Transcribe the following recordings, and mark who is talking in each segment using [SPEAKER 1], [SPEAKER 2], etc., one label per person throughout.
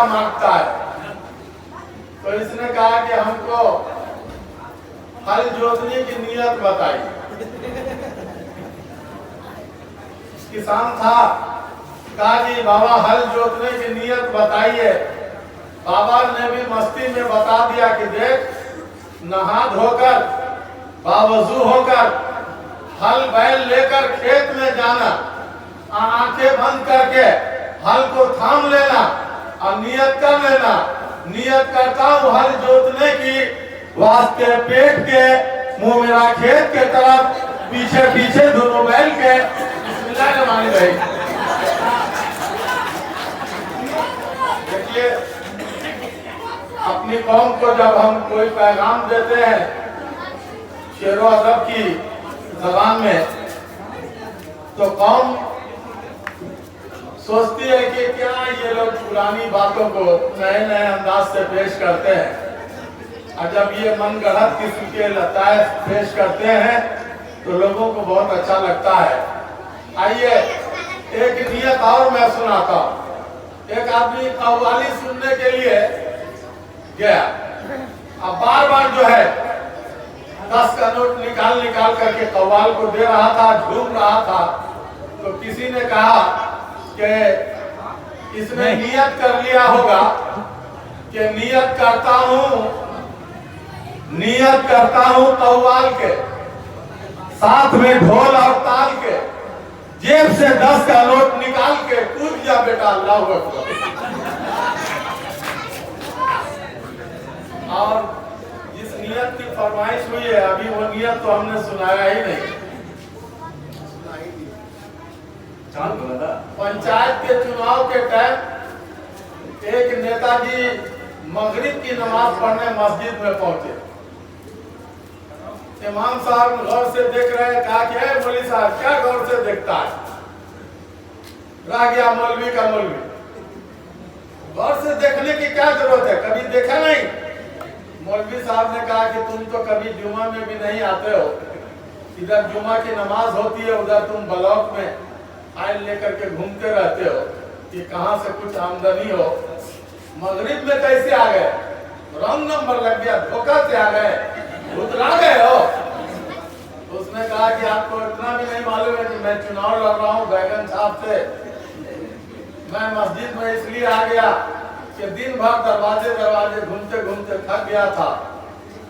[SPEAKER 1] क्या मांगता है। तो इसने कहा कि हमको हल जोतने की नियत बताई। किसान था, कहा कि बाबा हल जोतने की नियत बताइए। बाबा ने भी मस्ती में बता दिया कि देख, नहा धोकर बावजू होकर हल बैल लेकर खेत में जाना, आंखें बंद करके हल को थाम लेना और नियत कर लेना, नियत करता हूँ हल जोतने की, वास्ते पेट के मुंह मेरा खेत के तरफ, पीछे पीछे दोनों बैल के। बिस्मिल्लाह मानी भाई। देखिए, अपनी कौम को जब हम कोई पैगाम देते हैं शेरो अदब की जबान में, तो कौम सोचती है कि क्या ये लोग पुरानी बातों को नए नए अंदाज से पेश करते हैं, और जब ये मन गढ़ंत किस्म के लतायफ पेश करते हैं तो लोगों को बहुत अच्छा लगता है। आइए एक नियत और मैं सुनाता हूँ। एक आदमी कव्वाली सुनने के लिए गया, अब बार बार जो है 10 का नोट निकाल निकाल करके कव्वाल को दे रहा था, झूम रहा था। तो किसी ने कहा कि इसने नियत कर लिया होगा कि नियत करता हूं कव्वाल के, साथ में ढोल और ताल के, जेब से 10 का नोट निकाल के कूद जा बेटा, अल्लाह अकबर। और जिस नियत की फरमाइश हुई है, अभी वो नियत तो हमने सुनाया ही नहीं। पंचायत के चुनाव के टाइम एक नेताजी मगरिब की नमाज पढ़ने मस्जिद में पहुंचे। इमाम साहब गौर से देख रहे हैं, कहा कि मौलवी साहब क्या गौर से देखता है, रह गया मौलवी का मौलवी। गौर से देखने की क्या जरूरत है, कभी देखा नहीं। मौलवी साहब ने कहा कि तुम तो कभी जुमा में भी नहीं आते हो, इधर जुमा की नमाज होती है, उधर तुम ब्लॉक में फाइल लेकर के घूमते रहते हो कि कहां से कुछ आमदनी हो। मगरिब में कैसे आ गए, रॉन्ग नंबर लग गया, धोखा से आ गए, उतरा गए हो। उसने कहा कि आपको इतना भी नहीं मालूम है कि मैं चुनाव लड़ रहा हूँ बैगन छाप से। मैं मस्जिद में इसलिए आ गया कि दिन भर दरवाजे दरवाजे घूमते घूमते थक गया था।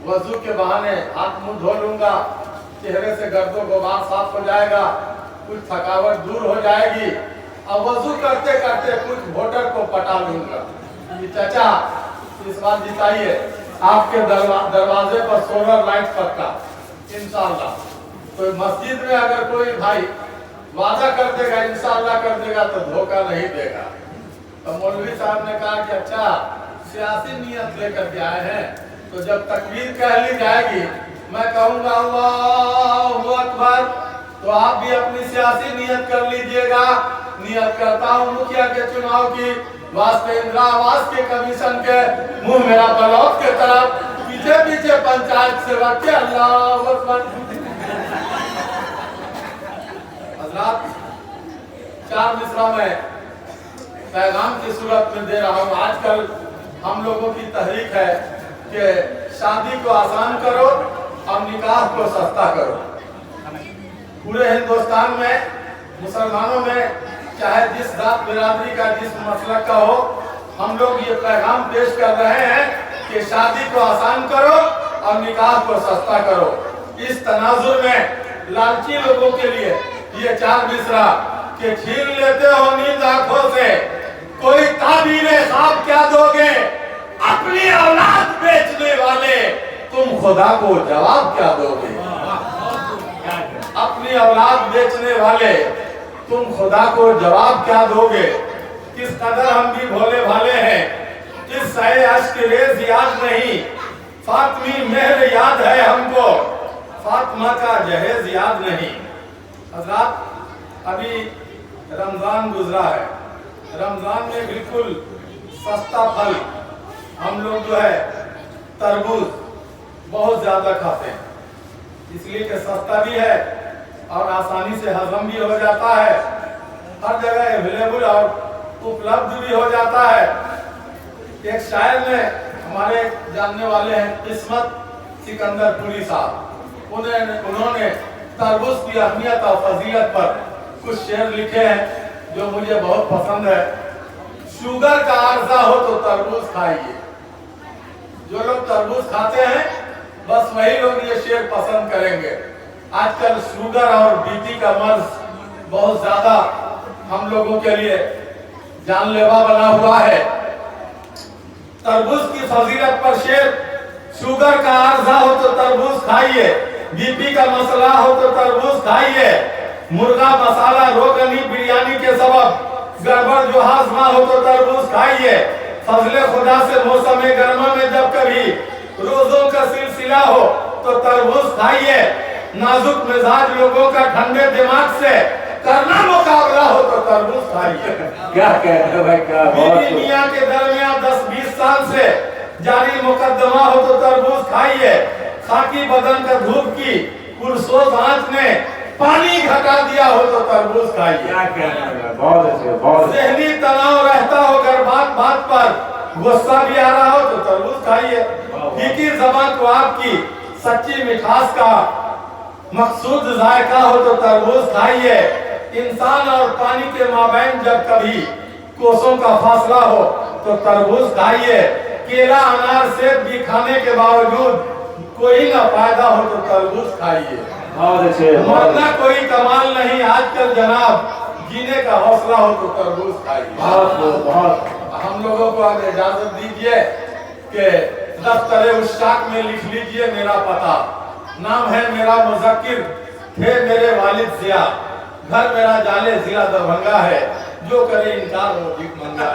[SPEAKER 1] वजू के बहाने हाथ मुंह धो लूंगा, चेहरे से गर्दो गुबार साफ हो जाएगा, कुछ थकावट दूर हो जाएगी, और वजू करते करते कुछ वोटर को पटा लूंगा कि चाचा इस बार जिताइए, आपके दरवाजे पर सोलर लाइट पक्का इंशाल्लाह। तो मस्जिद में अगर कोई भाई वादा कर देगा इंशाल्लाह कर देगा तो धोखा नहीं देगा। तो मौलवी साहब ने कहा कि अच्छा सियासी नियत लेकर के आए हैं, तो जब तकबीर कह ली जाएगी मैं कहूँगा अल्लाहु अकबर, तो आप भी अपनी सियासी नियत कर लीजिएगा। नियत करता हूँ मुखिया के चुनाव की, वास्ते इंदिरा आवास के कमीशन के, मुंह मेरा ब्लॉक के तरफ, पीछे पीछे पंचायत सेवक के, अल्लाहु अकबर। हज़रात, 4 मिसरा में पैगाम की सूरत में दे रहा हूँ। आजकल हम लोगों की तहरीक है कि शादी को आसान करो और निकाह को सस्ता करो। पूरे हिंदुस्तान में मुसलमानों में चाहे जिस जात बिरादरी का जिस मसलक का हो, हम लोग ये पैगाम पेश कर रहे हैं कि शादी को आसान करो और निकाह को सस्ता करो। इस तनाजुर में लालची लोगों के लिए ये 4 मिसरा कि छीन लेते हो नींद आंखों से, कोई ताबीरे ख्वाब क्या दोगे, अपनी औलाद बेचने वाले तुम खुदा को जवाब क्या दोगे। अपनी औलाद बेचने वाले तुम खुदा को जवाब क्या दोगे। किस कदर हम भी भोले भाले हैं, किस सहे अश्क रेज याद नहीं, फातिमी मेहर याद है हमको, फातिमा का जहेज याद नहीं। हज़रात, अभी रमजान गुजरा है, रमजान में बिल्कुल सस्ता फल हम लोग जो है तरबूज बहुत ज्यादा खाते हैं, इसलिए कि सस्ता भी है और आसानी से हजम भी हो जाता है, हर जगह अवेलेबल और उपलब्ध भी हो जाता है। एक शायर ने, हमारे जानने वाले हैं किस्मत सिकंदरपुरी साहब, उन्होंने तरबूज की अहमियत और फजीलत पर कुछ शेर लिखे हैं जो मुझे बहुत पसंद है। शुगर का आर्जा हो तो तरबूज खाइए। जो लोग तरबूज खाते हैं बस वही लोग ये शेर पसंद करेंगे। आजकल शुगर और बीपी का मर्ज बहुत ज्यादा हम लोगों के लिए जानलेवा बना हुआ है। तरबूज की फजीलत पर शेर, शुगर का आर्जा हो तो तरबूज खाइए, बीपी का मसला हो तो तरबूज खाइए, मुर्गा मसाला रोगनी बिरयानी के सबब गड़बड़ जो हाजमा हो तो तरबूज खाइए, फजले खुदा से मौसम गर्मा में जब कभी रोजों का सिलसिला हो तो तरबूज खाइए, नाजुक मिजाज लोगों का ठंडे दिमाग से करना मुकाबला हो तो तरबूज खाइए।
[SPEAKER 2] क्या कहते हो भाई, क्या
[SPEAKER 1] बीवी मियां के दरमियान 10-20 साल से जारी मुकदमा हो तो तरबूज खाइए, खाकी बदन का धूप की पुरसोज आंच ने पानी घटा दिया हो तो तरबूज खाइए।
[SPEAKER 2] क्या कहते हो, बहुत अच्छे, बहुत अच्छे।
[SPEAKER 1] जहनी तनाव रहता हो अगर बात बात पर गुस्सा भी आ रहा हो तो तरबूज खाइए। फीकी ज़बान को आपकी सच्ची मिठास का मकसूद जायका हो तो तरबूज खाइए। इंसान और पानी के माबैन जब कभी कोसों का फासला हो तो तरबूज खाइए। केला अनार सेब भी खाने के बावजूद कोई ना फायदा हो तो तरबूज खाइए।
[SPEAKER 2] बहुत अच्छे,
[SPEAKER 1] मरना कोई कमाल नहीं आजकल जनाब, जीने का हौसला हो तो तरबूज खाइए।
[SPEAKER 2] बहुत।
[SPEAKER 1] हम लोगों को अब इजाजत दीजिए कि दफ्तर उश्ताक में लिख लीजिए मेरा पता। नाम है मेरा मुज़क्किर, थे मेरे वालिद जिया, घर मेरा जाले जिला दरभंगा है, जो करे इनकार वो भीख मंगा।